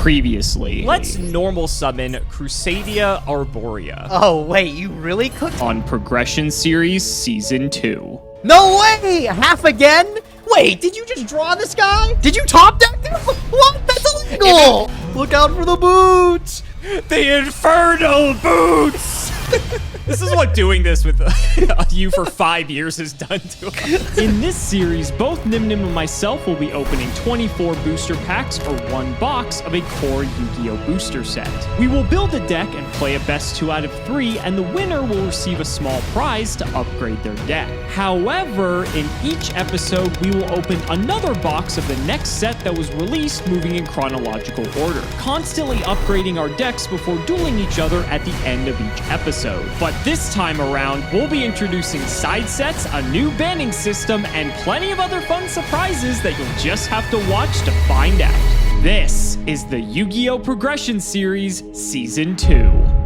Previously. Let's normal summon Crusadia Arborea. Oh, wait, you really cooked? On Progression Series Season 2. No way! Half again? Wait, did you just draw this guy? Did you top deck him? What? That's illegal! Look out for the boots! The Infernal Boots! This is what doing this with you for 5 years has done to us. In this series, both Nyhmnim and myself will be opening 24 booster packs or one box of a core Yu-Gi-Oh! Booster set. We will build a deck and play a best 2 out of 3, and the winner will receive a small prize to upgrade their deck. However, in each episode, we will open another box of the next set that was released, moving in chronological order, constantly upgrading our decks before dueling each other at the end of each episode. But this time around, we'll be introducing side sets, a new banning system, and plenty of other fun surprises that you'll just have to watch to find out. This is the Yu-Gi-Oh! Progression Series Season 2.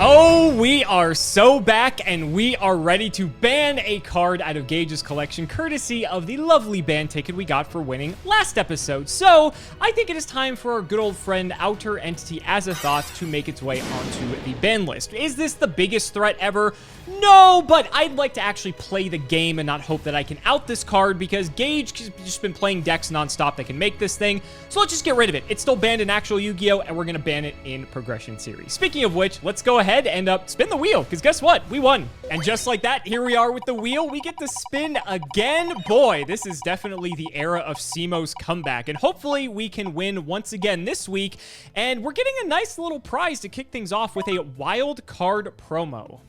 Oh, we are so back, and we are ready to ban a card out of Gage's collection, courtesy of the lovely ban ticket we got for winning last episode. So, I think it is time for our good old friend Outer Entity Azathoth to make its way onto the ban list. Is this the biggest threat ever? No, but I'd like to actually play the game and not hope that I can out this card, because Gage has just been playing decks nonstop that can make this thing. So let's just get rid of it. It's still banned in actual Yu-Gi-Oh! And we're going to ban it in Progression Series. Speaking of which, let's go ahead and spin the wheel, because guess what? We won. And just like that, here we are with the wheel. We get to spin again. Boy, this is definitely the era of Cimoooooooo's comeback. And hopefully we can win once again this week. And we're getting a nice little prize to kick things off with a wild card promo.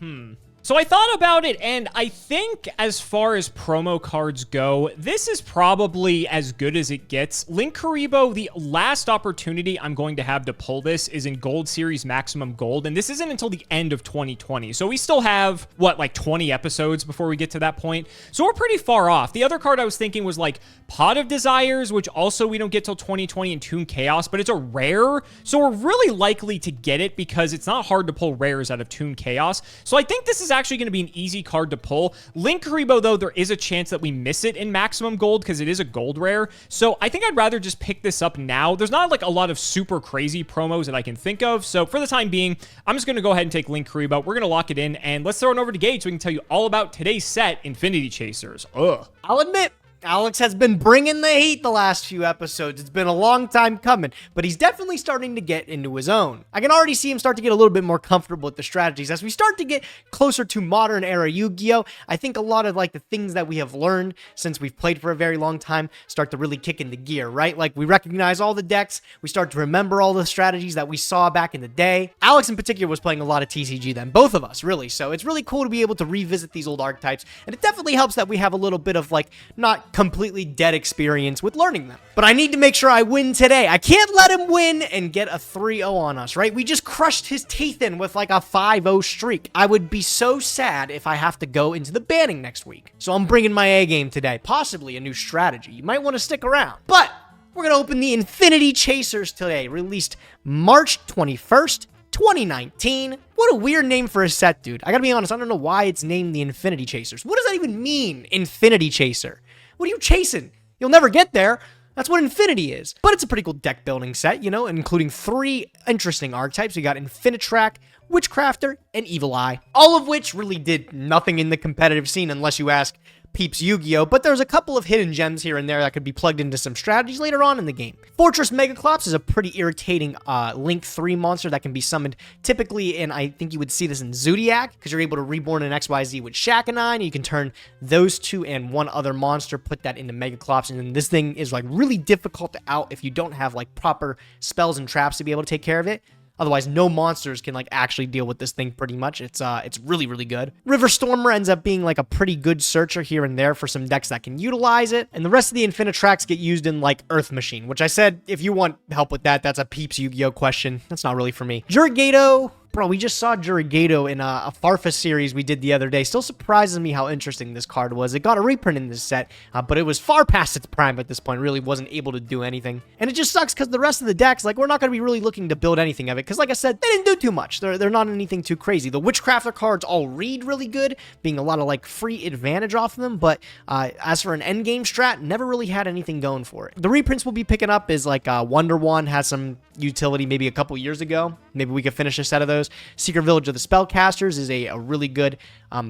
So I thought about it, and I think as far as promo cards go, this is probably as good as it gets. Linkuriboh, the last opportunity I'm going to have to pull this is in Gold Series Maximum Gold, and this isn't until the end of 2020. So we still have, what, like 20 episodes before we get to that point? So we're pretty far off. The other card I was thinking was like Pot of Desires, which also we don't get till 2020, and Toon Chaos, but it's a rare, so we're really likely to get it because it's not hard to pull rares out of Toon Chaos. So I think this is actually going to be an easy card to pull. Linkuriboh, though, there is a chance that we miss it in Maximum Gold because it is a gold rare. So I think I'd rather just pick this up now. There's not like a lot of super crazy promos that I can think of. So for the time being, I'm just going to go ahead and take Linkuriboh. We're going to lock it in, and let's throw it over to Gage so we can tell you all about today's set, Infinity Chasers. I'll admit, Alex has been bringing the heat the last few episodes. It's been a long time coming, but he's definitely starting to get into his own. I can already see him start to get a little bit more comfortable with the strategies. As we start to get closer to modern era Yu-Gi-Oh!, I think a lot of like the things that we have learned since we've played for a very long time start to really kick into gear, right? Like we recognize all the decks, we start to remember all the strategies that we saw back in the day. Alex in particular was playing a lot of TCG then, both of us really, so it's really cool to be able to revisit these old archetypes, and it definitely helps that we have a little bit of like, not completely dead experience with learning them. But I need to make sure I win today. I can't let him win and get a 3-0 on us, right? We just crushed his teeth in with like a 5-0 streak. I would be so sad if I have to go into the banning next week. So I'm bringing my A game today, possibly a new strategy. You might want to stick around. But we're going to open the Infinity Chasers today, released March 21st, 2019. What a weird name for a set, dude. I gotta be honest, I don't know why it's named the Infinity Chasers. What does that even mean, Infinity Chaser? What are you chasing? You'll never get there. That's what Infinity is. But it's a pretty cool deck building set, you know, including 3 interesting archetypes. We got Infinitrack, Witchcrafter, and Evil Eye. All of which really did nothing in the competitive scene unless you ask Peeps Yu-Gi-Oh! But there's a couple of hidden gems here and there that could be plugged into some strategies later on in the game. Fortress Megaclops is a pretty irritating Link 3 monster that can be summoned typically in, I think you would see this in Zodiac, because you're able to reborn an XYZ with Shakanai, you can turn those 2 and 1 other monster, put that into Megaclops, and then this thing is like really difficult to out if you don't have like proper spells and traps to be able to take care of it. Otherwise, no monsters can like actually deal with this thing pretty much. It's really, really good. River Stormer ends up being like a pretty good searcher here and there for some decks that can utilize it. And the rest of the Infinitracks get used in like Earth Machine, which I said, if you want help with that, that's a Peeps Yu-Gi-Oh! Question. That's not really for me. Jurigato Bro, we just saw Jurigato in a Farfa series we did the other day. Still surprises me how interesting this card was. It got a reprint in this set, but it was far past its prime at this point. Really wasn't able to do anything. And it just sucks because the rest of the decks, like, we're not going to be really looking to build anything of it. Because, like I said, they didn't do too much. They're not anything too crazy. The Witchcrafter cards all read really good, being a lot of, like, free advantage off of them. But as for an endgame strat, never really had anything going for it. The reprints we'll be picking up is, like, Wonder One has some utility maybe a couple years ago. Maybe we could finish a set of those. Secret Village of the Spellcasters is a really good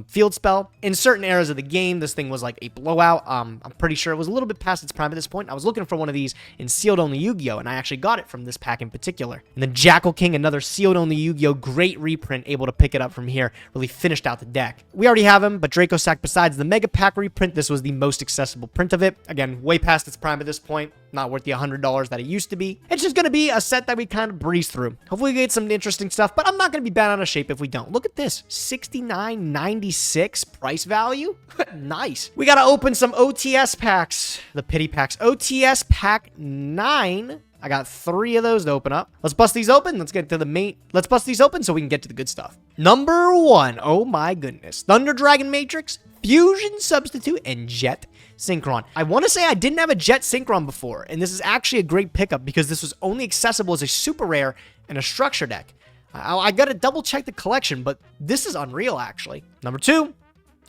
field spell. In certain eras of the game, this thing was like a blowout. I'm pretty sure it was a little bit past its prime at this point. I was looking for one of these in sealed only Yu-Gi-Oh! And I actually got it from this pack in particular. And then Jackal King, another sealed only Yu-Gi-Oh! Great reprint, able to pick it up from here. Really finished out the deck. We already have him, but Draco Sack, besides the Mega Pack reprint, this was the most accessible print of it. Again, way past its prime at this point. Not worth the $100 that it used to be. It's just going to be a set that we kind of breeze through. Hopefully we get some interesting stuff, but I'm not going to be bad out of shape if we don't. Look at this, $69.96 price value. Nice. We got to open some OTS packs, the pity packs. OTS pack 9. I got 3 of those to open up. Let's bust these open. Let's get to the main. Let's bust these open so we can get to the good stuff. Number 1. Oh my goodness. Thunder Dragon Matrix, Fusion Substitute, and Jet Synchron. I want to say I didn't have a Jet Synchron before, and this is actually a great pickup because this was only accessible as a super rare in a structure deck. I got to double check the collection, but this is unreal actually. Number 2.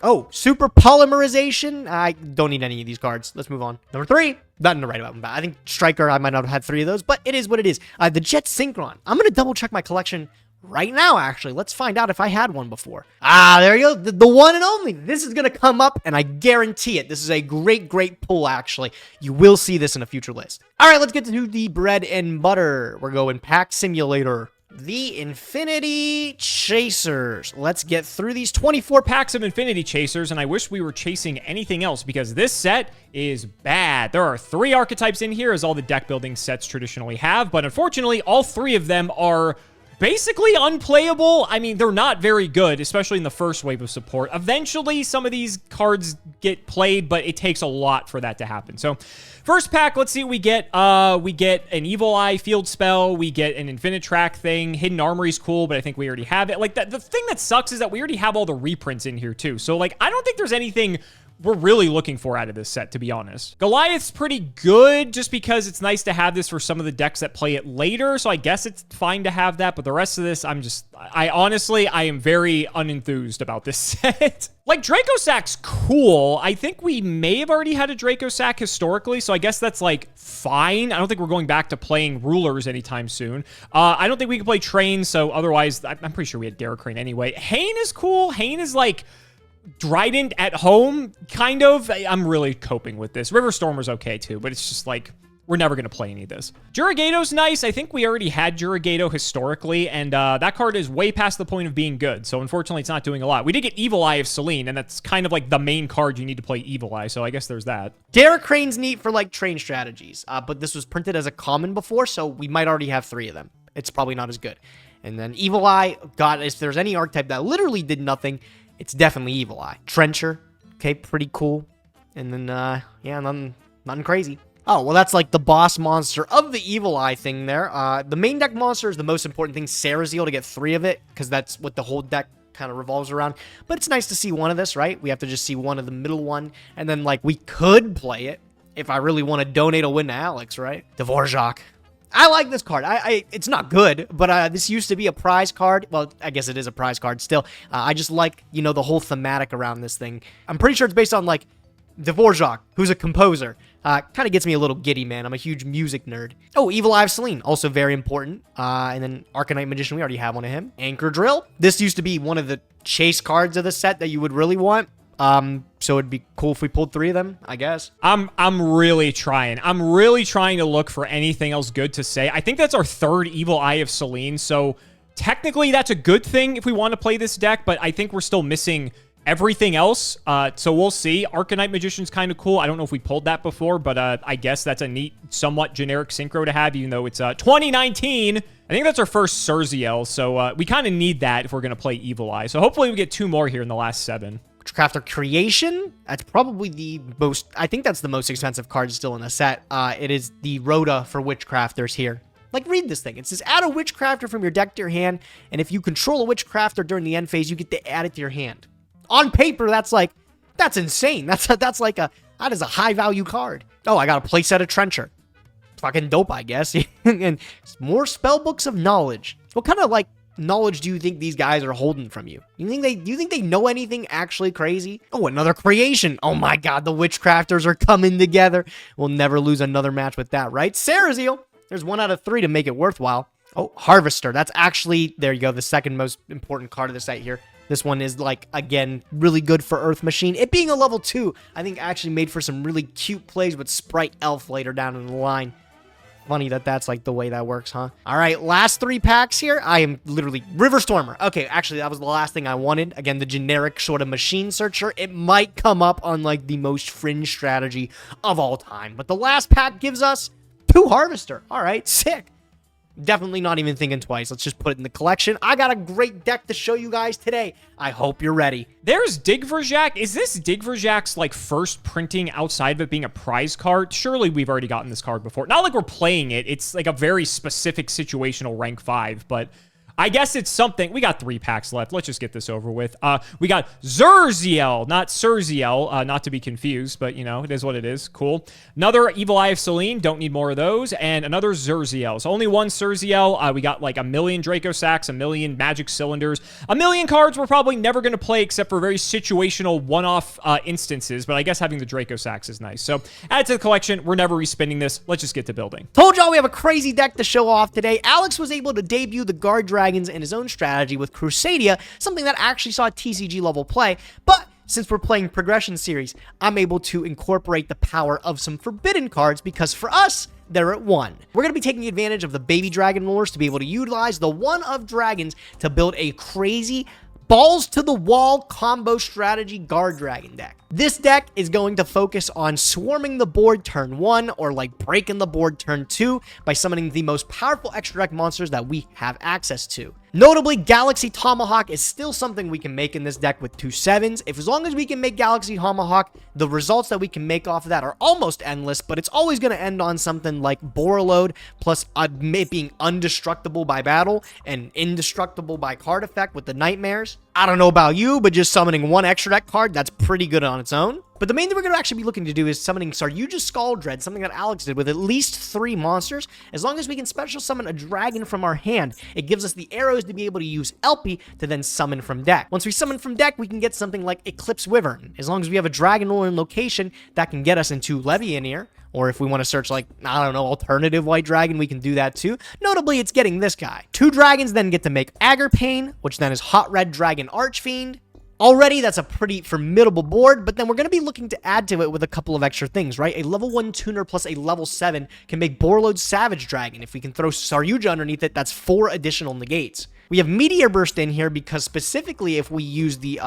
Oh, Super Polymerization. I don't need any of these cards. Let's move on. Number 3. Nothing to write about. I think Striker, I might not have had 3 of those, but it is what it is. The Jet Synchron. I'm going to double check my collection right now, actually. Let's find out if I had one before. There you go. The one and only. This is going to come up, and I guarantee it. This is a great, great pull, actually. You will see this in a future list. All right, let's get to the bread and butter. We're going Pack Simulator. The Infinity Chasers. Let's get through these 24 Packs of Infinity Chasers, and I wish we were chasing anything else because this set is bad. There are 3 archetypes in here, as all the deck building sets traditionally have, but unfortunately, all 3 of them are basically unplayable. I mean, they're not very good, especially in the first wave of support. Eventually, some of these cards get played, but it takes a lot for that to happen. So, first pack, let's see what we get. We get an Evil Eye field spell. We get an Infinitrack thing. Hidden Armory's cool, but I think we already have it. Like, the thing that sucks is that we already have all the reprints in here, too. So, like, I don't think there's anything we're really looking for out of this set, to be honest. Goliath's pretty good just because it's nice to have this for some of the decks that play it later, so I guess it's fine to have that, but the rest of this, I honestly am very unenthused about this set. Like, Draco Sack's cool. I think we may have already had a Draco Sack historically, so I guess that's, like, fine. I don't think we're going back to playing Rulers anytime soon. I don't think we can play Train, so otherwise, I'm pretty sure we had Derek Crane anyway. Hane is cool. Hane is, like, Trident at home, kind of. I'm really coping with this. River Stormer's okay too, but it's just like, we're never going to play any of this. Jurigato's nice. I think we already had Jurigato historically, and that card is way past the point of being good, so unfortunately it's not doing a lot. We did get Evil Eye of Selene, and that's kind of like the main card you need to play Evil Eye, so I guess there's that. Derek Crane's neat for, like, train strategies, but this was printed as a common before, so we might already have 3 of them. It's probably not as good. And then Evil Eye, God, if there's any archetype that literally did nothing, it's definitely Evil Eye. Trencher, okay, pretty cool. And then, yeah, nothing crazy. Oh, well, that's like the boss monster of the Evil Eye thing there. The main deck monster is the most important thing. Sarazeal to get 3 of it, because that's what the whole deck kind of revolves around. But it's nice to see one of this, right? We have to just see one of the middle one. And then, like, we could play it if I really want to donate a win to Alex, right? Dvorak. I like this card. It's not good, but this used to be a prize card. Well, I guess it is a prize card still. I just like, you know, the whole thematic around this thing. I'm pretty sure it's based on, like, Dvorak, who's a composer. Kind of gets me a little giddy, man. I'm a huge music nerd. Oh, Evil Eye of Selene, also very important. And then Arcanite Magician, we already have one of him. Anchor Drill. This used to be one of the chase cards of the set that you would really want. So it'd be cool if we pulled 3 of them, I guess. I'm really trying. I'm really trying to look for anything else good to say. I think that's our 3rd Evil Eye of Selene, so technically that's a good thing if we want to play this deck, but I think we're still missing everything else, so we'll see. Arcanite Magician's kind of cool. I don't know if we pulled that before, but I guess that's a neat, somewhat generic synchro to have, even though it's 2019. I think that's our first Surziel, so we kind of need that if we're going to play Evil Eye. So hopefully we get 2 more here in the last 7. Witchcrafter Creation. That's probably the most, I think that's the most expensive card still in the set. It is the Rhoda for Witchcrafters here. Like, read this thing. It says, add a Witchcrafter from your deck to your hand, and if you control a Witchcrafter during the end phase, you get to add it to your hand. On paper, that's insane. That is a high-value card. Oh, I got a playset of Trencher. Fucking dope, I guess. And more spellbooks of knowledge. What kind of, like, knowledge do you think these guys are holding from you? Do you think they know anything actually crazy? Oh, another creation. Oh my god, the Witchcrafters are coming together. We'll never lose another match with that, right? Sarazeal. There's 1 out of 3 to make it worthwhile. Oh, Harvester. That's actually, there you go, the second most important card of the set here. This one is, like, again, really good for Earth Machine. It being a level 2, I think actually made for some really cute plays with Sprite Elf later down in the line. Funny that that's, like, the way that works, huh? All right, last 3 packs here. I am literally River Stormer. Okay, actually, that was the last thing I wanted. Again, the generic sort of machine searcher. It might come up on, like, the most fringe strategy of all time. But the last pack gives us 2 Harvester. All right, sick. Definitely not even thinking twice. Let's just put it in the collection. I got a great deck to show you guys today. I hope you're ready. There's Digverjak. Is this Digverjak's, like, first printing outside of it being a prize card? Surely we've already gotten this card before. Not like we're playing it. It's, like, a very specific situational rank 5, but I guess it's something. We got 3 packs left. Let's just get this over with. We got Zurziel, not Surziel, not to be confused, but, you know, it is what it is. Cool. Another Evil Eye of Selene. Don't need more of those. And another Zurziel. So only 1 Surziel. We got, like, 1,000,000 Draco Sacks, 1,000,000 Magic Cylinders, 1,000,000 cards we're probably never going to play except for very situational one-off instances, but I guess having the Draco Sacks is nice. So add to the collection. We're never respinning this. Let's just get to building. Told y'all we have a crazy deck to show off today. Alex was able to debut the Guard Dragons and his own strategy with Crusadia, something that actually saw TCG level play, but since we're playing Progression Series, I'm able to incorporate the power of some Forbidden cards because for us, they're at 1. We're going to be taking advantage of the Baby Dragon lures to be able to utilize the One of Dragons to build a crazy balls to the wall combo strategy Guard Dragon deck. This deck is going to focus on swarming the board turn 1 or like breaking the board turn 2 by summoning the most powerful extra deck monsters that we have access to. Notably, Galaxy Tomahawk is still something we can make in this deck with 2 7s. As long as we can make Galaxy Tomahawk, the results that we can make off of that are almost endless, but it's always going to end on something like Borreload plus it being undestructible by battle and indestructible by card effect with the Nightmares. I don't know about you, but just summoning 1 extra deck card, that's pretty good on its own. But the main thing we're going to actually be looking to do is summoning Saryuja's Scaldread, something that Alex did with at least 3 monsters. As long as we can special summon a dragon from our hand, it gives us the arrows to be able to use Elpie to then summon from deck. Once we summon from deck, we can get something like Eclipse Wyvern. As long as we have a dragon lore in location, that can get us into Levianir. Or if we want to search, like, I don't know, alternative white dragon, we can do that too. Notably, it's getting this guy. 2 dragons then get to make Aggerpain, which then is Hot Red Dragon Archfiend. Already, that's a pretty formidable board, but then we're going to be looking to add to it with a couple of extra things, right? A level 1 tuner plus a level 7 can make Borreload Savage Dragon. If we can throw Saryuja underneath it, that's 4 additional negates. We have Meteor Burst in here because specifically if we use the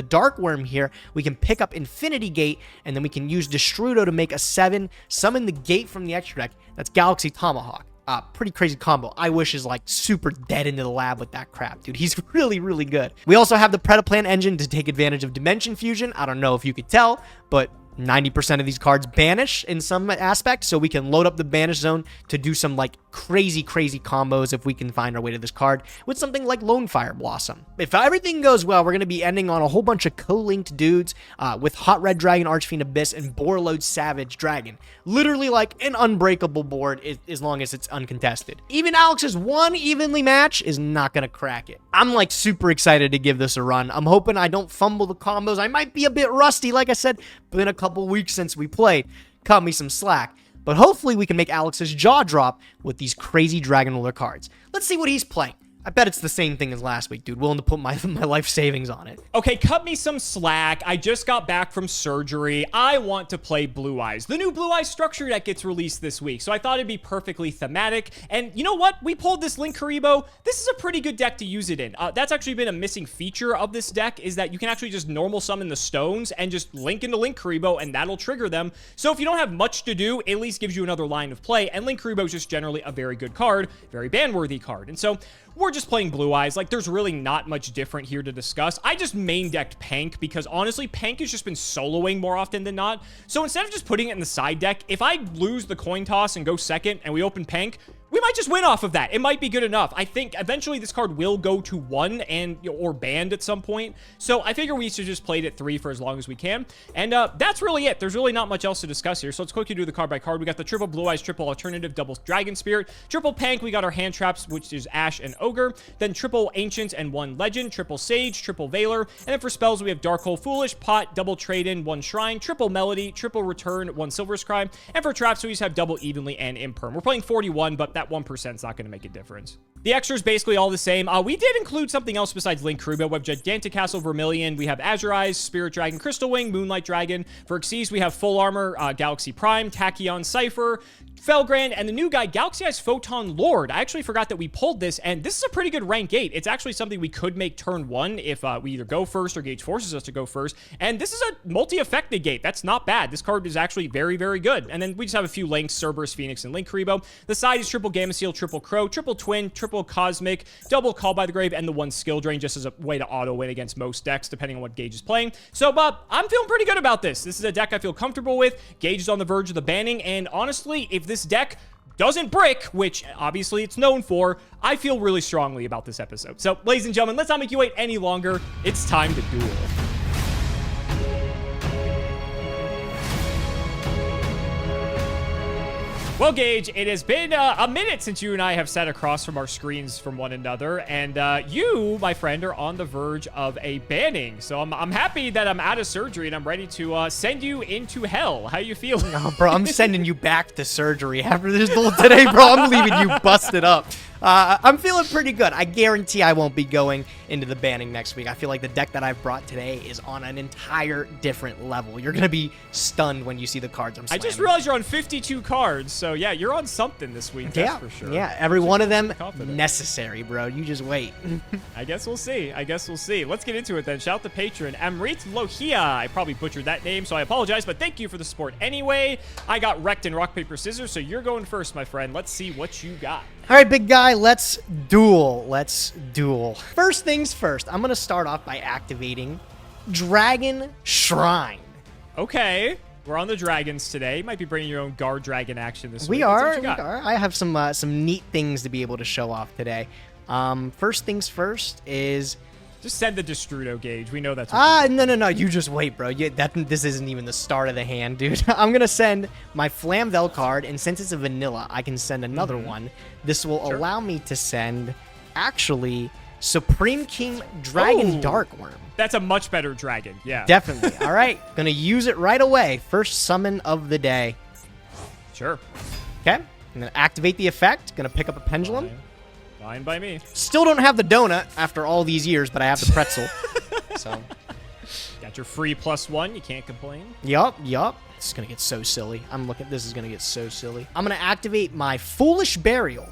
Dark Worm here, we can pick up Infinity Gate, and then we can use Destrudo to make a 7, summon the gate from the extra deck. That's Galaxy Tomahawk. Pretty crazy combo. I wish is like super dead into the lab with that crap, dude. He's really, really good. We also have the Predaplan engine to take advantage of Dimension Fusion. I don't know if you could tell, but 90% of these cards banish in some aspect, so we can load up the banish zone to do some like crazy combos if we can find our way to this card with something like Lone Fire Blossom. If everything goes well, we're going to be ending on a whole bunch of co-linked dudes with Hot Red Dragon Archfiend Abyss and Borreload Savage Dragon. Literally like an unbreakable board as long as it's uncontested. Even Alex's 1 evenly match is not going to crack it. I'm like super excited to give this a run. I'm hoping I don't fumble the combos. I might be a bit rusty, like I said, been a couple weeks since we played. Cut me some slack. But hopefully we can make Alex's jaw drop with these crazy Dragon Ruler cards. Let's see what he's playing. I bet it's the same thing as last week, dude. Willing to put my life savings on it. Okay, cut me some slack. I just got back from surgery. I want to play Blue Eyes. The new Blue Eyes structure deck gets released this week, so I thought it'd be perfectly thematic. And you know what? We pulled this Linkuriboh. This is a pretty good deck to use it in. That's actually been a missing feature of this deck, is that you can actually just normal summon the stones and just link into Linkuriboh, and that'll trigger them. So if you don't have much to do, it at least gives you another line of play, and Linkuriboh is just generally a very good card, very ban-worthy card. And so we're just playing Blue Eyes. Like, there's really not much different here to discuss. I just main decked Pank because, honestly, Pank has just been soloing more often than not. So instead of just putting it in the side deck, if I lose the coin toss and go second and we open Pank, we we might just win off of that. It might be good enough. I think eventually this card will go to 1 and or banned at some point. So I figure we should just play it at 3 for as long as we can. And that's really it. There's really not much else to discuss here. So let's quickly do the card by card. We got the triple Blue Eyes, triple Alternative, double Dragon Spirit, triple Pank. We got our hand traps, which is Ash and Ogre. Then triple Ancients and 1 Legend, triple Sage, triple Valor. And then for spells, we have Darkhold Foolish, Pot, double Trade-In, 1 Shrine, triple Melody, triple Return, 1 Silver Scry. And for traps, we just have double Evenly and Imperm. We're playing 41, but that 1% is not going to make a difference. The extra is basically all the same. We did include something else besides Link Krubo. We have Gigantic Castle Vermilion. We have Azure Eyes, Spirit Dragon, Crystal Wing, Moonlight Dragon. For Xyz, we have Full Armor, Galaxy Prime, Tachyon Cypher, Felgrand, and the new guy, Galaxy Eyes Photon Lord. I actually forgot that we pulled this, and this is a pretty good rank 8. It's actually something we could make turn 1 if we either go first or Gage forces us to go first. And this is a multi-effect negate. That's not bad. This card is actually very, very good. And then we just have a few links, Cerberus, Phoenix, and Link Karibo. The side is triple Gamma Seal, triple Crow, triple Twin, triple Cosmic, double Call by the Grave, and the 1 Skill Drain just as a way to auto-win against most decks, depending on what Gage is playing. So, I'm feeling pretty good about this. This is a deck I feel comfortable with. Gage is on the verge of the banning, and honestly, if this deck doesn't brick, which obviously it's known for, I feel really strongly about this episode. So, ladies and gentlemen, let's not make you wait any longer. It's time to duel. Well, Gage, it has been a minute since you and I have sat across from our screens from one another, and you, my friend, are on the verge of a banning. So I'm happy that I'm out of surgery and I'm ready to send you into hell. How you feeling? No, bro, I'm sending you back to surgery after this duel today, bro. I'm leaving you busted up. I'm feeling pretty good. I guarantee I won't be going into the banning next week. I feel like the deck that I've brought today is on an entire different level. You're going to be stunned when you see the cards I'm slamming. I just realized you're on 52 cards, so yeah, you're on something this week, that's for sure. Yeah, every one of them necessary, bro. You just wait. I guess we'll see. Let's get into it then. Shout out to patron Amrit Lohia. I probably butchered that name, so I apologize, but thank you for the support anyway. I got wrecked in rock, paper, scissors, so you're going first, my friend. Let's see what you got. All right, big guy, let's duel. First things first, I'm going to start off by activating Dragon Shrine. Okay, we're on the dragons today. You might be bringing your own guard dragon action this week. We are. I have some neat things to be able to show off today. First things first is... Just send the Destrudo, Gage. We know that's... No. You just wait, bro. This isn't even the start of the hand, dude. I'm going to send my Flamvel card, and since it's a vanilla, I can send another one. This will allow me to send, actually, Supreme King Dragon Darkworm. That's a much better dragon, yeah. Definitely. All right. Going to use it right away. First summon of the day. Sure. Okay. I'm going to activate the effect. Going to pick up a Pendulum. Fine by me. Still don't have the donut after all these years, but I have the pretzel. So, got your free +1. You can't complain. Yup. This is gonna get so silly. This is gonna get so silly. I'm gonna activate my Foolish Burial.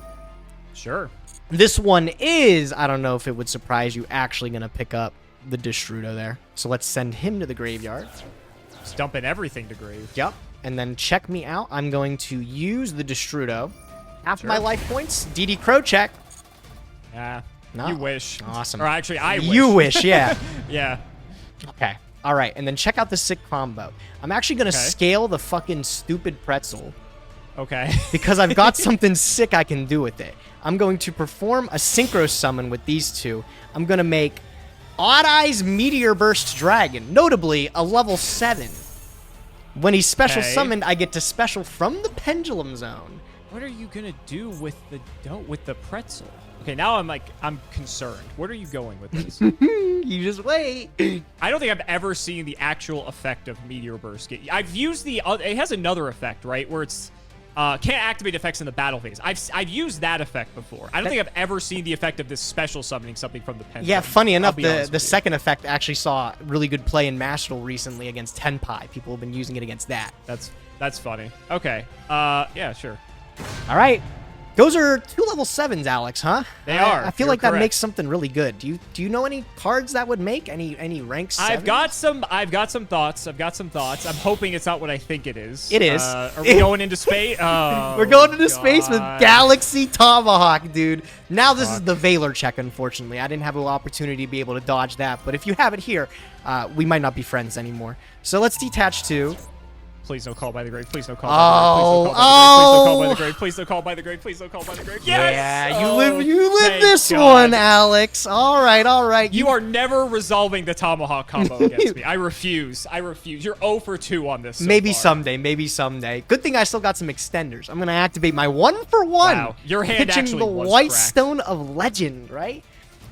Sure. This one is, I don't know if it would surprise you, actually gonna pick up the Destrudo there. So let's send him to the graveyard. Just dumping everything to grave. Yup. And then check me out. I'm going to use the Destrudo. Half my life points. DD Crow check. Yeah, no. You wish. Awesome. Or actually, I wish. You wish, yeah. Yeah. Okay. All right, and then check out the sick combo. I'm actually going to scale the fucking stupid pretzel. Okay. Because I've got something sick I can do with it. I'm going to perform a Synchro Summon with these two. I'm going to make Odd Eyes Meteor Burst Dragon, notably a level 7. When he's special summoned, I get to special from the Pendulum Zone. What are you going to do with the pretzel? Okay, now I'm concerned. What are you going with this? You just wait. I don't think I've ever seen the actual effect of Meteor Burst. I've used it has another effect, right? Where it's can't activate effects in the battle phase. I've used that effect before. I don't think I've ever seen the effect of this special summoning something from the Pendulum. Yeah, funny enough, the second effect actually saw really good play in Master Duel recently against Tenpai. People have been using it against that. That's funny. Okay. Yeah, sure. All right. Those are 2 level 7s, Alex, huh? They are. I feel like that makes something really good. Do you know any cards that would make any rank 7s? I've got some thoughts. I'm hoping it's not what I think it is. It is. Are we going into space? Oh, we're going into space with Galaxy Tomahawk, dude. Now this is the Valor check, unfortunately. I didn't have an opportunity to be able to dodge that, but if you have it here, we might not be friends anymore. So let's detach 2. Please don't call by the grave. Please don't call by the grave. Please don't call by the grave. Please don't call by the grave. Yes! Yeah, you Oh, live thank this God. one, Alex. All right. You are never resolving the tomahawk combo against me. I refuse. You're 0 for 2 on this. So maybe far. someday. Good thing I still got some extenders. I'm gonna activate my 1-for-1. Wow, your hand pitching actually the was White cracked. Stone of Legend, right?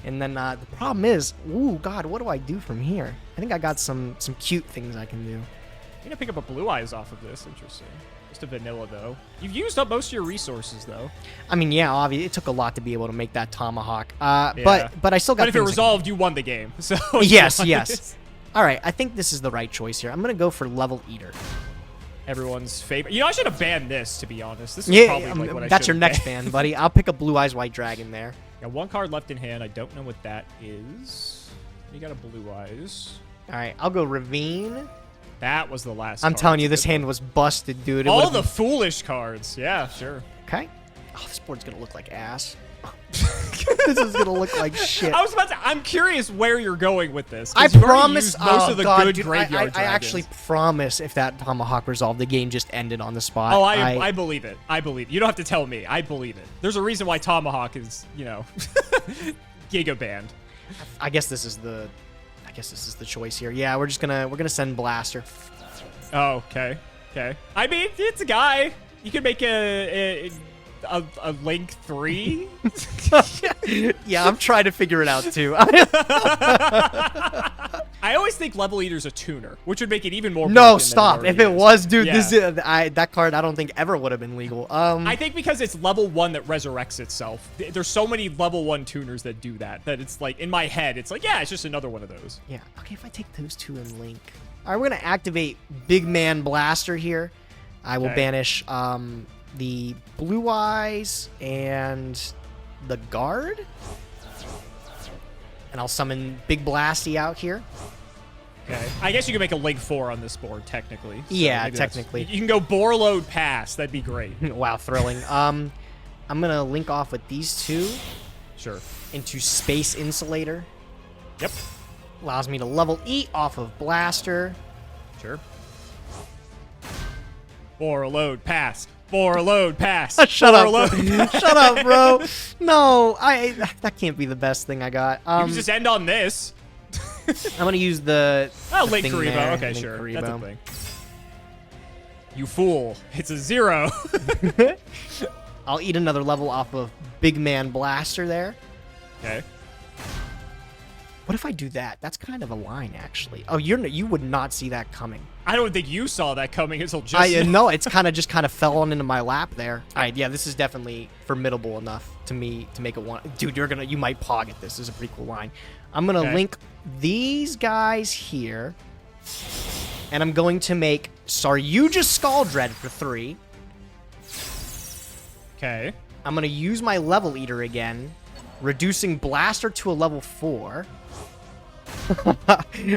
And then the problem is, ooh, God, what do I do from here? I think I got some cute things I can do. I'm gonna pick up a Blue Eyes off of this. Interesting. Just a vanilla though. You've used up most of your resources though. I mean, yeah, obviously it took a lot to be able to make that tomahawk. Yeah. But I still got. But if it things I can resolved, you won the game. So Yes, you won yes. this. All right, I think this is the right choice here. I'm gonna go for Level Eater. Everyone's favorite. You know, I should have banned this to be honest. This is Yeah, probably like what I that's your should next have ban, buddy. I'll pick a Blue Eyes White Dragon there. Got 1 card left in hand. I don't know what that is. You got a Blue Eyes. All right, I'll go Ravine. That was the last. I'm card. telling you, That's this a good hand was busted, dude. It one. All would've the foolish cards. Yeah, sure. been- Okay. Oh, this board's gonna look like ass. This is gonna look like shit. I was about to. I'm curious where you're going with this. 'cause I you've already promise. used most Oh of the God, good dude, graveyard I actually dragons. promise if that tomahawk resolved, the game just ended on the spot. Oh, I believe it. I believe it. You don't have to tell me. I believe it. There's a reason why Tomahawk is, Giga banned. I guess this is the choice here. Yeah, we're gonna send Blaster. Oh, okay. Okay. I mean, it's a guy. You could make a Link 3. Yeah, I'm trying to figure it out too. I always think Level Eater's a tuner, which would make it even more No, broken than stop. already If it is. was, dude, Yeah. that card I don't think ever would have been legal. I think because it's level 1 that resurrects itself. There's so many level 1 tuners that do that it's like, in my head, it's like, yeah, it's just another one of those. yeah. Okay, if I take those two and Link. All right, we're gonna activate Big Man Blaster here. I will Okay. banish the Blue Eyes and the Guard, and I'll summon Big Blasty out here. Okay. I guess you can make a Link 4 on this board, technically. So Yeah, maybe that's- technically. You can go Borload Pass. That'd be great. Wow, thrilling. I'm gonna link off with these two Sure. into Space Insulator. Yep. Allows me to level E off of Blaster. Sure. Borload Pass. Borload Pass. Shut up, Borload bro. Shut up, bro. No, that can't be the best thing I got. You can just end on this. I'm gonna use the Link thing Karibo. there, Okay, Link sure. Karibo. That's a thing. You fool. It's a 0. I'll eat another level off of Big Man Blaster there. Okay. What if I do that? That's kind of a line, actually. Oh, you would not see that coming. I don't think you saw that coming until just now. No, it's kind of fell on into my lap there. All right, yeah, this is definitely formidable enough to me to make it one. Dude, you might pog at this. This is a pretty cool line. I'm gonna Okay. link these guys here, and I'm going to make Saryuja Scaldred for 3. Okay. I'm gonna use my Level Eater again, reducing Blaster to a level 4.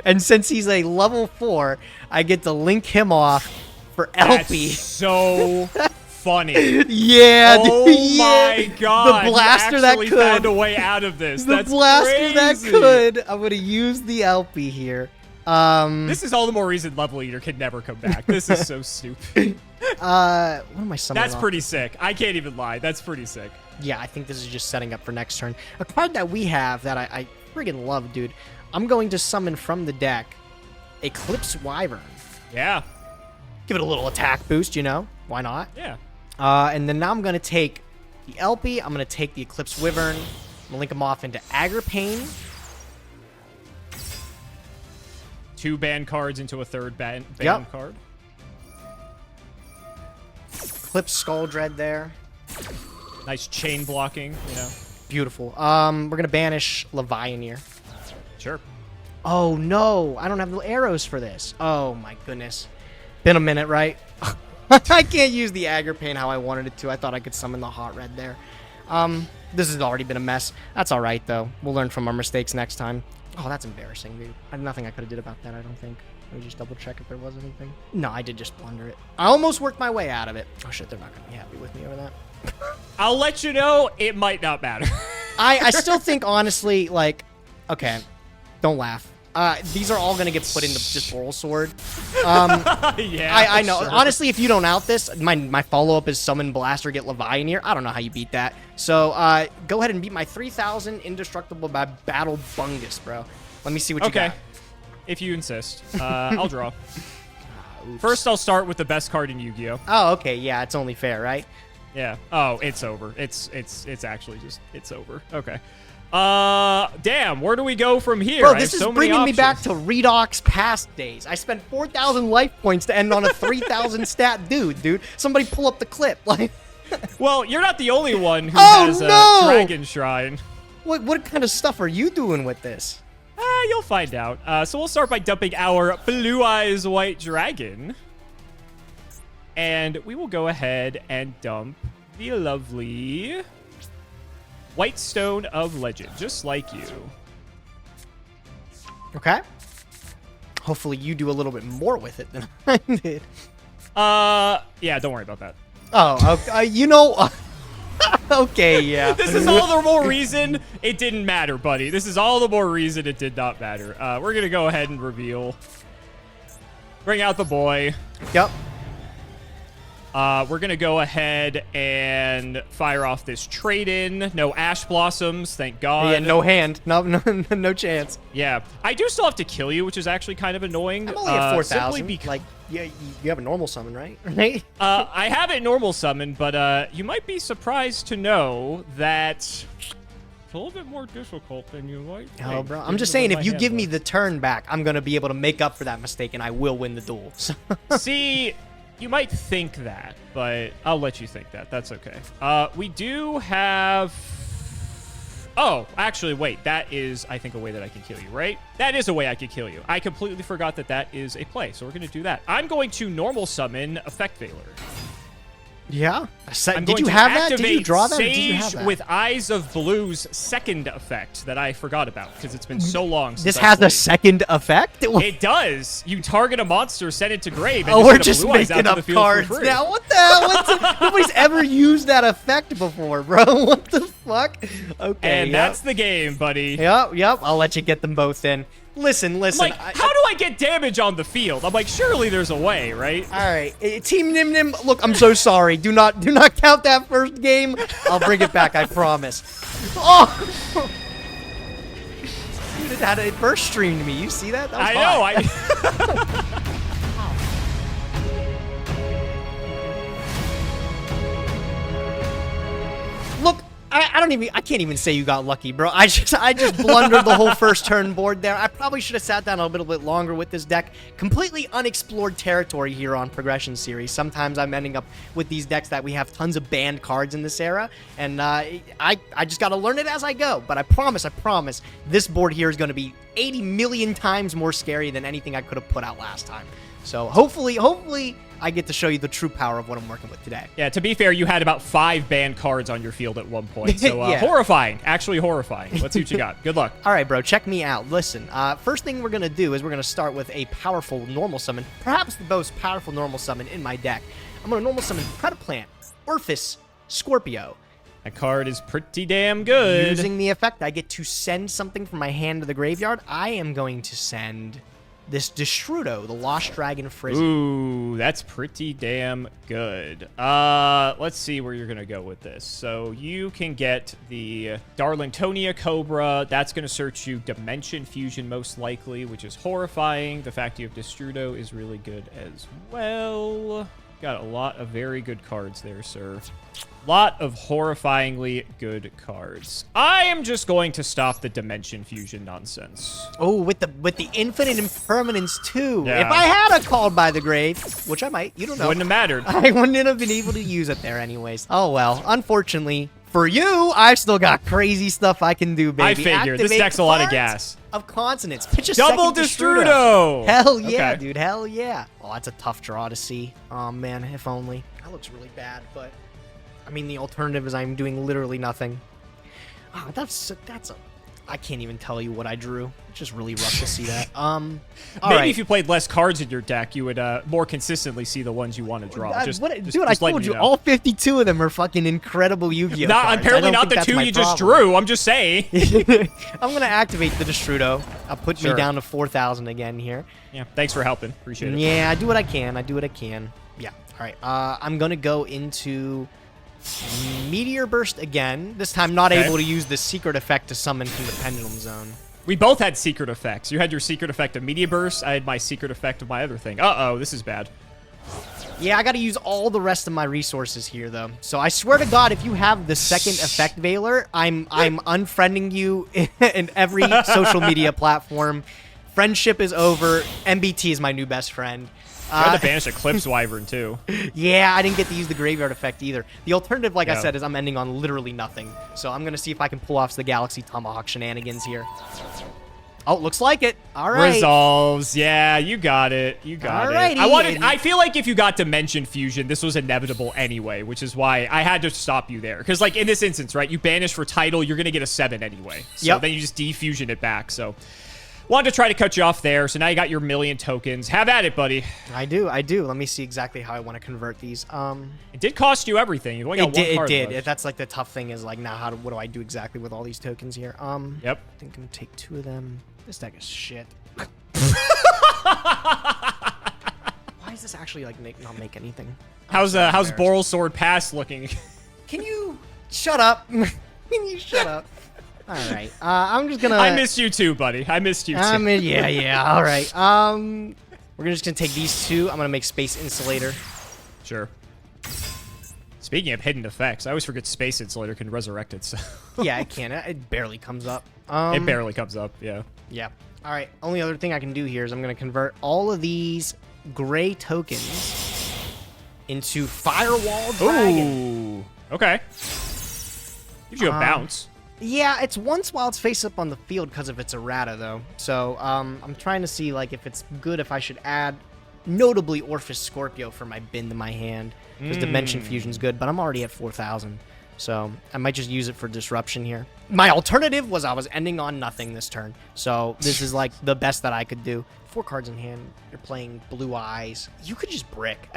And since he's a level 4, I get to link him off for LP. That's so funny. Yeah, Oh dude, yeah. my god. The blaster you that actually could. found a way out of this. The That's blaster crazy. that could. I'm gonna use the LP here. This is all the more reason Level Eater can never come back. This is so stupid. What am I summoning? That's off? pretty sick. I can't even lie. That's pretty sick. Yeah, I think this is just setting up for next turn. A card that we have that I friggin' love, dude. I'm going to summon from the deck Eclipse Wyvern. Yeah. Give it a little attack boost, Why not? Yeah. And then now I'm going to take the LP. I'm going to take the Eclipse Wyvern. I'm going to link them off into Agripane. 2 ban cards into a 3rd ban Yep. card. Eclipse Scaldred there. Nice chain blocking, Beautiful. We're going to banish Levianeer. Sure. Oh, no. I don't have the arrows for this. Oh, my goodness. Been a minute, right? I can't use the Agripane how I wanted it to. I thought I could summon the Hot Red there. This has already been a mess. That's all right, though. We'll learn from our mistakes next time. Oh, that's embarrassing, dude. I have nothing I could have did about that, I don't think. Let me just double check if there was anything. No, I did just blunder it. I almost worked my way out of it. Oh, shit, they're not going to be happy with me over that. I'll let you know it might not matter. I still think, honestly, like, okay, don't laugh. These are all gonna get put into just Oral Sword. Yeah, I know. sure. Honestly, if you don't out this, my follow-up is Summon Blaster, get Levi in here. I don't know how you beat that. So, go ahead and beat my 3000 Indestructible by Battle Bungus, bro. Let me see what you got. Okay, if you insist. I'll draw. First, I'll start with the best card in Yu-Gi-Oh. Oh, okay. Yeah, it's only fair, right? Yeah. Oh, it's over. It's actually just, it's over. Okay. Damn, where do we go from here? Bro, I this have is so many bringing me back options. to Redox past days. I spent 4,000 life points to end on a 3,000 stat dude. Somebody pull up the clip. Like, Well, you're not the only one who Oh, has a no! Dragon Shrine. what kind of stuff are you doing with this? You'll find out. So we'll start by dumping our Blue Eyes White Dragon. And we will go ahead and dump the lovely White Stone of Legend, just like you. Okay. Hopefully you do a little bit more with it than I did. Yeah, don't worry about that. Oh, okay, you know... okay, yeah. This is all the more reason it didn't matter, buddy. This is all the more reason it did not matter. We're going to go ahead and reveal. Bring out the boy. Yep. We're going to go ahead and fire off this trade-in. No Ash Blossoms, thank God. Yeah, no hand. No chance. Yeah. I do still have to kill you, which is actually kind of annoying. I'm only at 4,000. Simply because Like, yeah, you have a normal summon, right? Right? I have it normal summon, but you might be surprised to know that it's a little bit more difficult than you might think. Oh, bro. I'm just saying, if you give me the turn back, I'm going to be able to make up for that mistake, and I will win the duel. So. See, you might think that, but I'll let you think that. That's okay. We do have... Oh, actually, wait. That is, I think, a way that I can kill you, right? That is a way I could kill you. I completely forgot that that is a play, so we're going to do that. I'm going to normal summon Effect Veiler. Yeah? I'm Did going you to have that? activate Did you draw that? Or did you have Sage that? with Eyes of Blue's second effect that I forgot about because it's been so long since This I has a played. second effect? It does. You target a monster, send it to grave, and Oh, just we're get a just Blue Eyes making out to up the field for cards free. now. What the hell? Nobody's ever used that effect before, bro. What the fuck? Okay. And that's the game, buddy. Yep. I'll let you get them both in. Listen. I'm like, how do I get damage on the field? I'm like, surely there's a way, right? All right, Team Nyhmnim. Look, I'm so sorry. Do not count that first game. I'll bring it back. I promise. Oh, dude, it had a burst stream to me. You see that? That was I hot. know. Look, I can't even say you got lucky, bro. I just blundered the whole first turn board there. I probably should have sat down a little bit longer with this deck. Completely unexplored territory here on Progression Series. Sometimes I'm ending up with these decks that we have tons of banned cards in this era, and I just got to learn it as I go. But I promise, this board here is going to be 80 million times more scary than anything I could have put out last time. So hopefully I get to show you the true power of what I'm working with today. Yeah, to be fair, you had about 5 banned cards on your field at one point. So Yeah. horrifying. Actually horrifying. Let's see what you got. Good luck. All right, bro, check me out. Listen, first thing we're going to do is we're going to start with a powerful normal summon, perhaps the most powerful normal summon in my deck. I'm going to normal summon Predaplant, Orphis, Scorpio. That card is pretty damn good. Using the effect, I get to send something from my hand to the graveyard. I am going to send this Destrudo, the Lost Dragon Frizzy. Ooh, that's pretty damn good. Let's see where you're going to go with this. So you can get the Darlingtonia Cobra. That's going to search you Dimension Fusion most likely, which is horrifying. The fact you have Destrudo is really good as well. Got a lot of very good cards there, sir. Lot of horrifyingly good cards. I am just going to stop the Dimension Fusion nonsense. Oh, with the Infinite Impermanence too. Yeah. If I had a Called by the Grave, which I might, you don't know. Wouldn't have mattered. I wouldn't have been able to use it there anyways. Oh well, unfortunately for you, I've still got crazy stuff I can do, baby. I figured. This Activate deck's a lot of cards gas. Of consonants. Pitch a Double second Destrudo! Hell yeah, Okay. dude. Hell yeah. Oh, that's a tough draw to see. Oh man, if only. That looks really bad, but I mean the alternative is I'm doing literally nothing. Oh, that's a I can't even tell you what I drew. It's just really rough to see that. Maybe Right. if you played less cards in your deck, you would more consistently see the ones you want to draw. Dude, I Just letting told you, know. all 52 of them are fucking incredible Yu-Gi-Oh cards. Apparently I don't not think the that's 2 my you just problem. drew. I'm just saying. I'm gonna activate the Destrudo. I'll put me Sure. down to 4,000 again here. Yeah, thanks for helping. Appreciate it. Yeah, I do what I can. Yeah. All right. I'm gonna go into Meteor Burst again. This time, not Okay. able to use the secret effect to summon from the Pendulum Zone. We both had secret effects. You had your secret effect of Media Burst. I had my secret effect of my other thing. Uh-oh, this is bad. Yeah, I gotta use all the rest of my resources here, though. So I swear to God, if you have the second effect Veiler, I'm unfriending you in every social media platform. Friendship is over. MBT is my new best friend. You had to banish Eclipse Wyvern, too. Yeah, I didn't get to use the graveyard effect either. The alternative, like I Yeah. said, is I'm ending on literally nothing. So I'm gonna see if I can pull off the Galaxy Tomahawk shenanigans here. Oh, looks like it. All right. Resolves. Yeah, you got it. You got Alrighty. it. I feel like if you got Dimension Fusion, this was inevitable anyway, which is why I had to stop you there. Because, like, in this instance, right, you banish for title, you're going to get a 7 anyway. So Yep. then you just defusion it back. So wanted to try to cut you off there. So now you got your 1,000,000 tokens. Have at it, buddy. I do. Let me see exactly how I want to convert these. It did cost you everything. You only got one card It did. left. That's like the tough thing is like now what do I do exactly with all these tokens here? Yep. I think I'm gonna take 2 of them. This deck is shit. Why is this actually like not make anything? How's embarrassed. Boral Sword Pass looking? Can you shut up? Can you shut up? All right. I'm just gonna. I missed you too, buddy. I missed you too. Yeah. All right. We're just gonna take these 2. I'm gonna make Space Insulator. Sure. Speaking of hidden effects, I always forget Space Insulator can resurrect it. So Yeah, it can. It barely comes up. it barely comes up. Yeah. Yeah. All right. Only other thing I can do here is I'm going to convert all of these gray tokens into Firewall Dragon. Ooh. Okay. Gives you a bounce. Yeah, it's once while it's face up on the field because of its errata, though. So I'm trying to see like if it's good if I should add, notably Orpheus Scorpio for my bin to my hand because Dimension Fusion's good, but I'm already at 4,000. So I might just use it for disruption here. My alternative was I was ending on nothing this turn. So this is like the best that I could do. 4 cards in hand. You're playing Blue Eyes. You could just brick.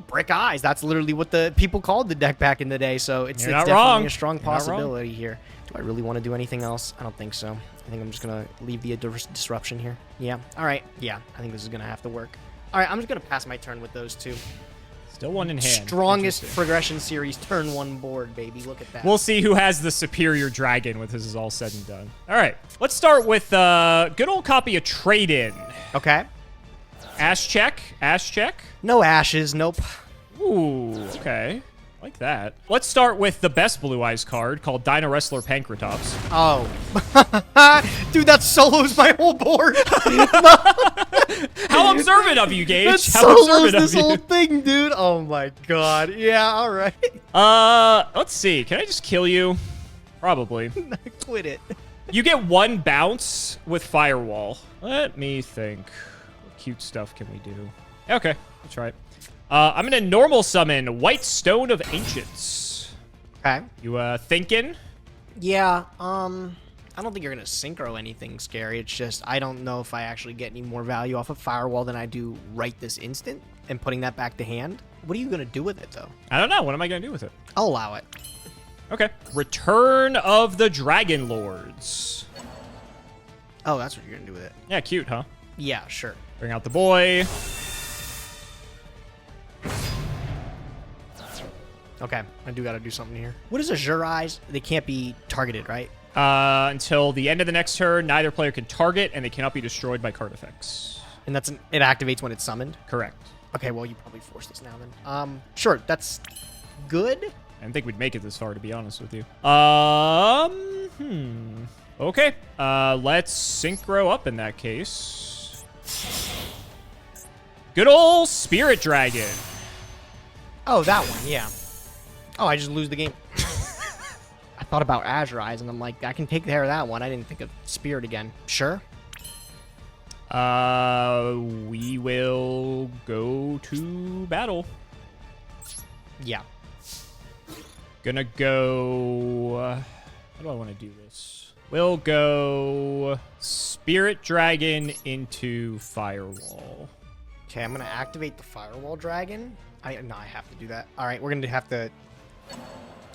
Brick Eyes. That's literally what the people called the deck back in the day. So it's You're not definitely wrong. a strong You're not wrong. possibility here. Do I really want to do anything else? I don't think so. I think I'm just going to leave the disruption here. Yeah. All right. Yeah. I think this is going to have to work. All right. I'm just going to pass my turn with those 2. Still one in hand. Strongest Interesting. progression series turn 1 board, baby. Look at that. We'll see who has the superior dragon when this is all said and done. All right. Let's start with good old copy of Trade-In. Okay. Ash check. Ash check. No ashes. Nope. Ooh, okay. Like that. Let's start with the best Blue Eyes card called Dino Wrestler Pancratops. Oh. Dude, that solos my whole board. How observant of you, Gage. That How solos observant this of you. whole thing, dude. Oh my god. Yeah, all right. Let's see. Can I just kill you? Probably. Quit it. You get 1 bounce with Firewall. Let me think. What cute stuff can we do? Okay, let's try it. I'm gonna normal summon White Stone of Ancients. Okay. You thinking? Yeah, I don't think you're gonna synchro anything scary. It's just I don't know if I actually get any more value off of Firewall than I do right this instant and putting that back to hand. What are you gonna do with it though? I don't know. What am I gonna do with it? I'll allow it. Okay. Return of the Dragon Lords. Oh, that's what you're gonna do with it. Yeah, cute, huh? Yeah, sure. Bring out the boy. Okay, I do gotta do something here. What is Azure Eyes? They can't be targeted, right? Until the end of the next turn, neither player can target, and they cannot be destroyed by card effects. And it activates when it's summoned. Correct. Okay, well you probably force this now then. Sure, that's good. I didn't think we'd make it this far, to be honest with you. Okay. Let's synchro up in that case. Good old Spirit Dragon. Oh, that one, yeah. Oh, I just lose the game. I thought about Azure Eyes, and I'm like, I can take care of that one. I didn't think of Spirit again. Sure. We will go to battle. Yeah. Gonna go... how do I want to do this? We'll go Spirit Dragon into Firewall. Okay, I'm going to activate the Firewall Dragon. No, I have to do that. All right, we're going to have to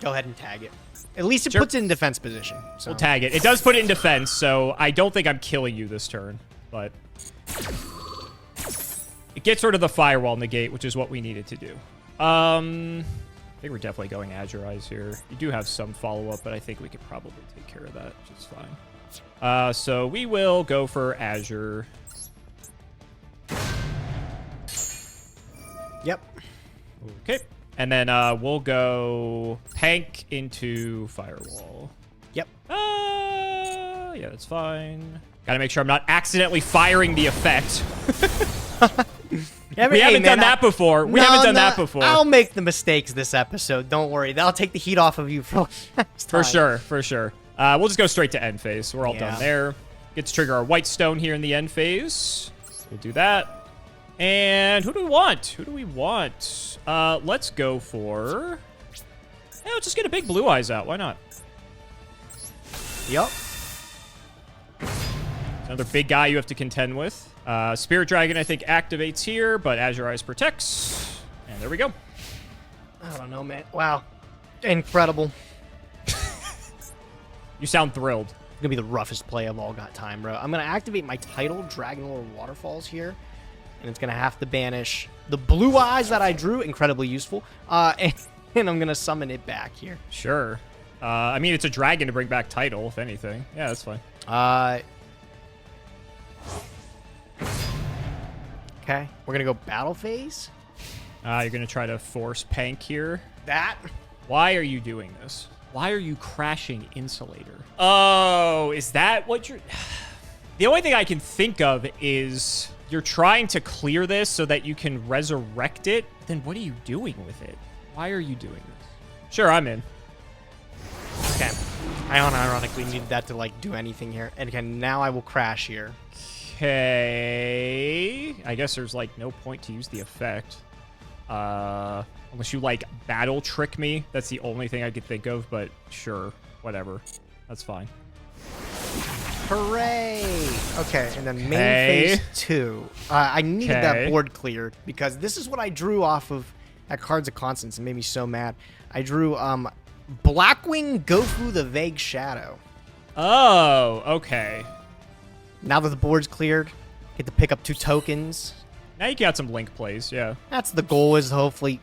go ahead and tag it. At least it puts it in defense position. So. We'll tag it. It does put it in defense, so I don't think I'm killing you this turn, but it gets rid of the Firewall negate, which is what we needed to do. I think we're definitely going Azure Eyes here. You do have some follow-up, but I think we could probably take care of that just fine. So we will go for Azure. Yep. Okay. And then we'll go Pank into Firewall. Yep. Yeah, that's fine. Gotta make sure I'm not accidentally firing the effect. We haven't done that before. We haven't done that before. I'll make the mistakes this episode. Don't worry. That'll take the heat off of you for next time. For sure, for sure. We'll just go straight to end phase. We're all done there. Get to trigger our white stone here in the end phase. We'll do that. And who do we want? Who do we want? Let's go for... Yeah, let's just get a big blue eyes out. Why not? Yep. Another big guy you have to contend with. Spirit Dragon, I think, activates here, but Azure Eyes protects. And there we go. I don't know, man. Wow. Incredible. You sound thrilled. It's going to be the roughest play of all got time, bro. I'm going to activate my title, Dragon Lord Waterfalls here. And it's going to have to banish the blue eyes that I drew. Incredibly useful. And I'm going to summon it back here. Sure. I mean, it's a dragon to bring back title, if anything. Yeah, that's fine. Okay. We're going to go battle phase. You're going to try to force Pank here. That. Why are you doing this? Why are you crashing Insulator? Oh, is that what you're... The only thing I can think of is you're trying to clear this so that you can resurrect it. Then what are you doing with it? Why are you doing this? Sure, I'm in. Okay. I unironically needed that to, like, do anything here. And again, now I will crash here. Okay. I guess there's, like, no point to use the effect. Unless you, like, battle trick me. That's the only thing I could think of, but sure. Whatever. That's fine. Hooray! Okay, and then main phase 2. I needed that board cleared because this is what I drew off of at Cards of Constance and made me so mad. I drew Blackwing Gofu the Vague Shadow. Oh, okay. Now that the board's cleared, get to pick up 2 tokens. Now you got some link plays, yeah. That's the goal, is hopefully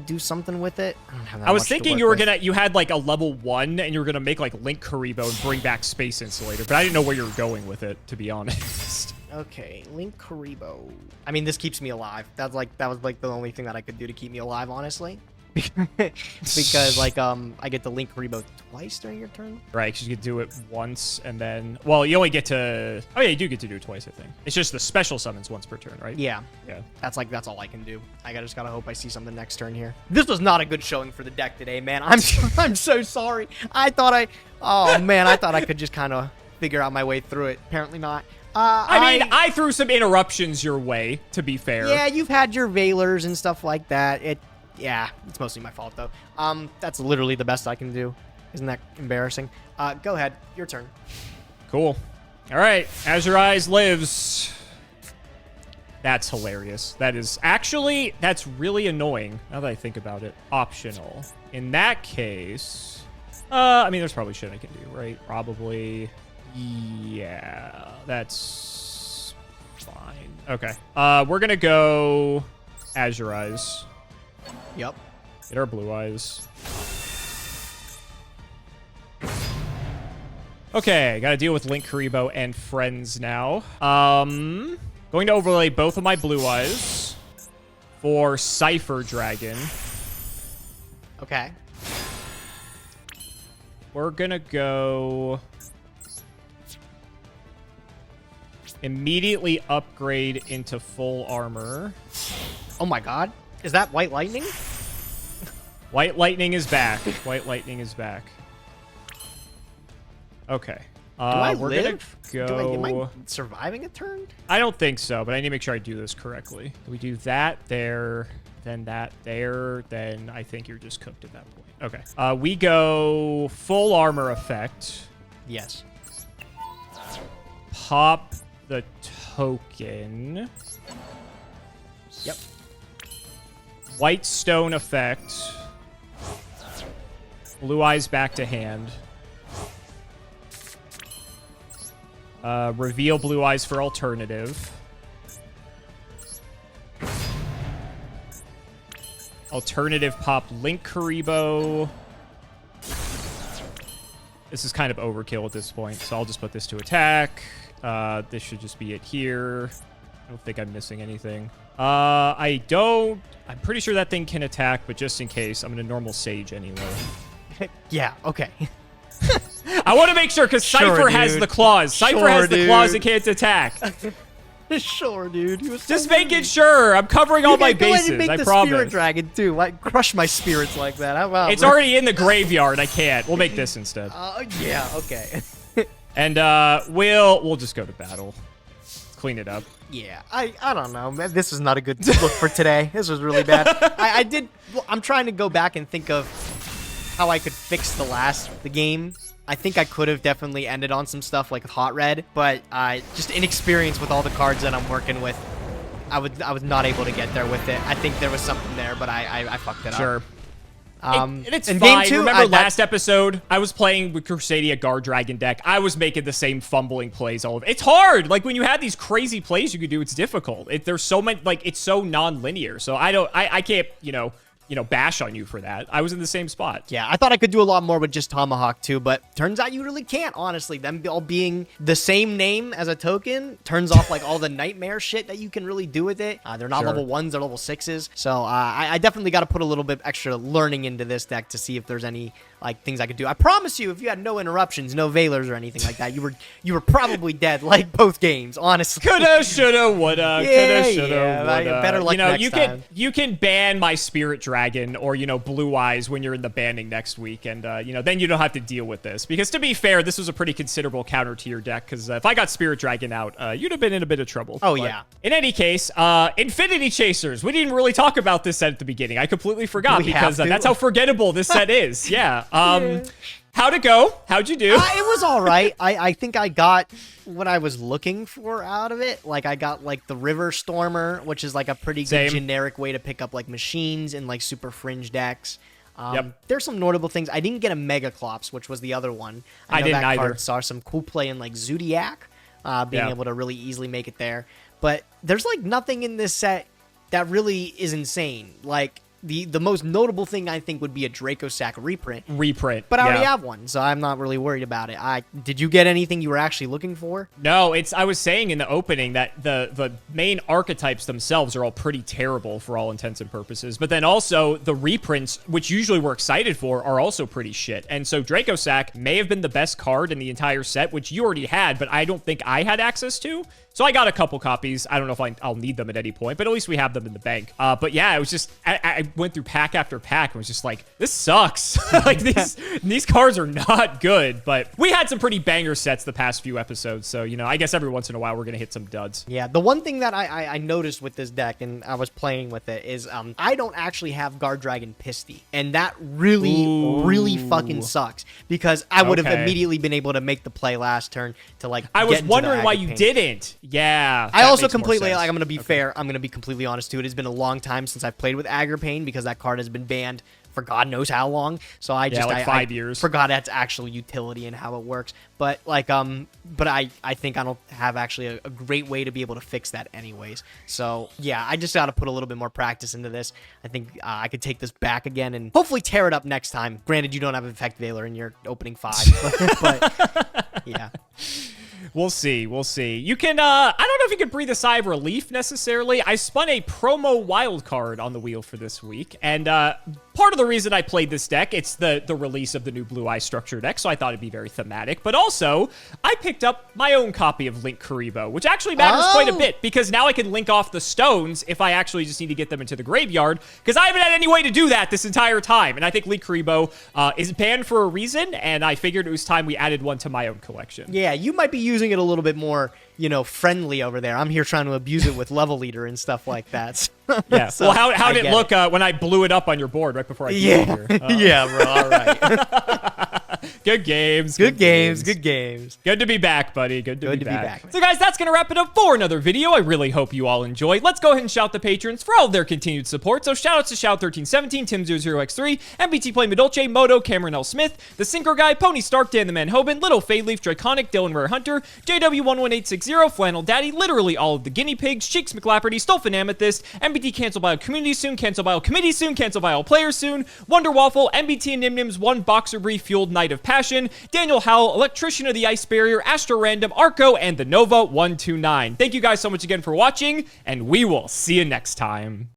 do something with it. I don't have that I was much thinking you were you had like a level 1 and you were gonna make like Link Karibo and bring back Space Insulator, but I didn't know where you were going with it, to be honest. Okay, Link Karibo. I mean, this keeps me alive. That was like the only thing that I could do to keep me alive, honestly. Because like I get to Link Karibo twice during your turn. Right, because you could do it once and then you only get to you do get to do it twice, I think. It's just the special summons once per turn, right? Yeah. Yeah. That's all I can do. I just gotta hope I see something next turn here. This was not a good showing for the deck today, man. I'm so sorry. I thought I could just kind of figure out my way through it. Apparently not. I threw some interruptions your way, to be fair. Yeah, you've had your Veilers and stuff like that. Yeah, it's mostly my fault, though. That's literally the best I can do. Isn't that embarrassing? Go ahead. Your turn. Cool. All right. Azure Eyes lives. That's hilarious. That's really annoying, now that I think about it. Optional. In that case... I mean, there's probably shit I can do, right? Probably... Yeah, that's fine. Okay. We're gonna go Azure Eyes. Yep. Get our blue eyes. Okay, gotta deal with Link Karibo and friends now. Going to overlay both of my blue eyes for Cypher Dragon. Okay. We're gonna go... immediately upgrade into full armor. Oh my god. Is that White Lightning? White Lightning is back. White Lightning is back. Okay. Do I we're live? Gonna go... Am I surviving a turn? I don't think so, but I need to make sure I do this correctly. We do that there, then that there, then I think you're just cooked at that point. Okay. We go full armor effect. Yes. pop the token. Yep. White stone effect. Blue eyes back to hand. Reveal blue eyes for alternative. Alternative pop Link Karibo. This is kind of overkill at this point, so I'll just put this to attack. This should just be it here. I don't think I'm missing anything. I'm pretty sure that thing can attack, but just in case, I'm going to normal Sage anyway. Yeah, okay. I want to make sure, because Sure, Cypher has dude. the claws. Cypher Sure, has the dude. claws that can't attack. Sure, dude. He was so Just making rude. sure. I'm covering all my Go ahead and bases. make I the Spirit promise. Dragon, too. Like, crush my spirits like that. How about It's already in the graveyard. I can't. We'll make this instead. Yeah, okay. And we'll just go to battle. Clean it up. Yeah, I don't know. Man, this is not a good look for today. This was really bad. I'm trying to go back and think of how I could fix the game. I think I could have definitely ended on some stuff like Hot Red, but just inexperience with all the cards that I'm working with, I was not able to get there with it. I think there was something there, but I fucked it up. Sure. And it's in fine. game 2, Remember last episode, I was playing with Crusadia Guard Dragon deck. I was making the same fumbling plays all of it. It's hard. Like when you have these crazy plays you could do, it's difficult. There's so many, like it's so non-linear. So I can't, bash on you for that. I was in the same spot. Yeah, I thought I could do a lot more with just Tomahawk too, but turns out you really can't, honestly. Them all being the same name as a token turns off like all the nightmare shit that you can really do with it. They're not Sure. level 1s, they're level 6s. So I definitely got to put a little bit extra learning into this deck to see if there's any like things I could do. I promise you, if you had no interruptions, no Veilers or anything like that, you were probably dead like both games, honestly. Coulda, shoulda, woulda. Yeah, Coulda, shoulda, yeah. woulda. Better luck next you time. can ban my Spirit Dragon or Blue Eyes when you're in the banning next week, and then you don't have to deal with this. Because to be fair, this was a pretty considerable counter to your deck. Because if I got Spirit Dragon out, you'd have been in a bit of trouble. Oh, But yeah. In any case, Infinity Chasers. We didn't really talk about this set at the beginning. I completely forgot We because have to. that's how forgettable this set is. Yeah. How'd it go? How'd you do? It was all right. I think I got what I was looking for out of it. Like, I got, like, the River Stormer, which is, like, a pretty good Same. generic way to pick up, like, machines in, like, super fringe decks. Yep. There's some notable things. I didn't get a Mega Clops, which was the other one. I know didn't that either. card saw some cool play in, like, Zodiac, being Yeah. able to really easily make it there. But there's, like, nothing in this set that really is insane. Like, the most notable thing I think would be a Draco Sack reprint. Reprint. But I already yeah. have one, so I'm not really worried about it. Did you get anything you were actually looking for? No, I was saying in the opening that the main archetypes themselves are all pretty terrible for all intents and purposes. But then also the reprints, which usually we're excited for, are also pretty shit. And so Draco Sack may have been the best card in the entire set, which you already had, but I don't think I had access to. So I got a couple copies. I don't know if I'll need them at any point, but at least we have them in the bank. But yeah, it was just, I went through pack after pack and was just like, this sucks. Like these cards are not good, but we had some pretty banger sets the past few episodes. So, I guess every once in a while we're going to hit some duds. Yeah, the one thing that I noticed with this deck, and I was playing with it, is I don't actually have Guard Dragon Pisty. And that really fucking sucks. Because I would have Okay. immediately been able to make the play last turn to, like, I get was into wondering the why you Agapane. didn't. Yeah. I that also makes more completely, sense. like, I'm going to be fair. I'm going to be completely honest, too. It has been a long time since I've played with Agapane because that card has been banned for God knows how long. So I just, like 5 years. forgot its actual utility and how it works. But, like, but I think I don't have actually a great way to be able to fix that anyways. So, yeah, I just got to put a little bit more practice into this. I think I could take this back again and hopefully tear it up next time. Granted, you don't have Effect Veiler in your opening 5, but yeah. We'll see. We'll see. You can, I don't know if you can breathe a sigh of relief necessarily. I spun a promo wild card on the wheel for this week. And part of the reason I played this deck, it's the release of the new Blue Eye structure deck. So I thought it'd be very thematic. But also, I picked up my own copy of Link Karibo, which actually matters quite a bit. Because now I can link off the stones if I actually just need to get them into the graveyard. Because I haven't had any way to do that this entire time. And I think Link Karibo is banned for a reason. And I figured it was time we added one to my own collection. Yeah, you might be using it a little bit more, friendly over there. I'm here trying to abuse it with Level Leader and stuff like that. Yeah. So, well, how I did it get look when I blew it up on your board right before I came Yeah, here? yeah, bro. All right. Good games. Good games. Good games. Good to be back, buddy. Good to be back. man. So, guys, that's going to wrap it up for another video. I really hope you all enjoyed. Let's go ahead and shout the patrons for all of their continued support. So, shout outs to Shout1317, Tim00x3, MBT Play Medolce, Moto, Cameron L. Smith, The Synchro Guy, Pony Stark, Dan the Man Hoban, Little Fadeleaf, Draconic, Dylan Rare Hunter, JW11860, Flannel Daddy, literally all of the guinea pigs, Cheeks McLapperty, Stolfin Amethyst, MBT Cancel Bio Community soon, Cancel Bio Committee soon, Cancel Bio Players soon, Wonder Waffle, MBT and Nyhmnims, One Boxer Brief Fueled Night of Passion, Daniel Howell, Electrician of the Ice Barrier, Astro Random, Arco, and the Nova 129. Thank you guys so much again for watching, and we will see you next time.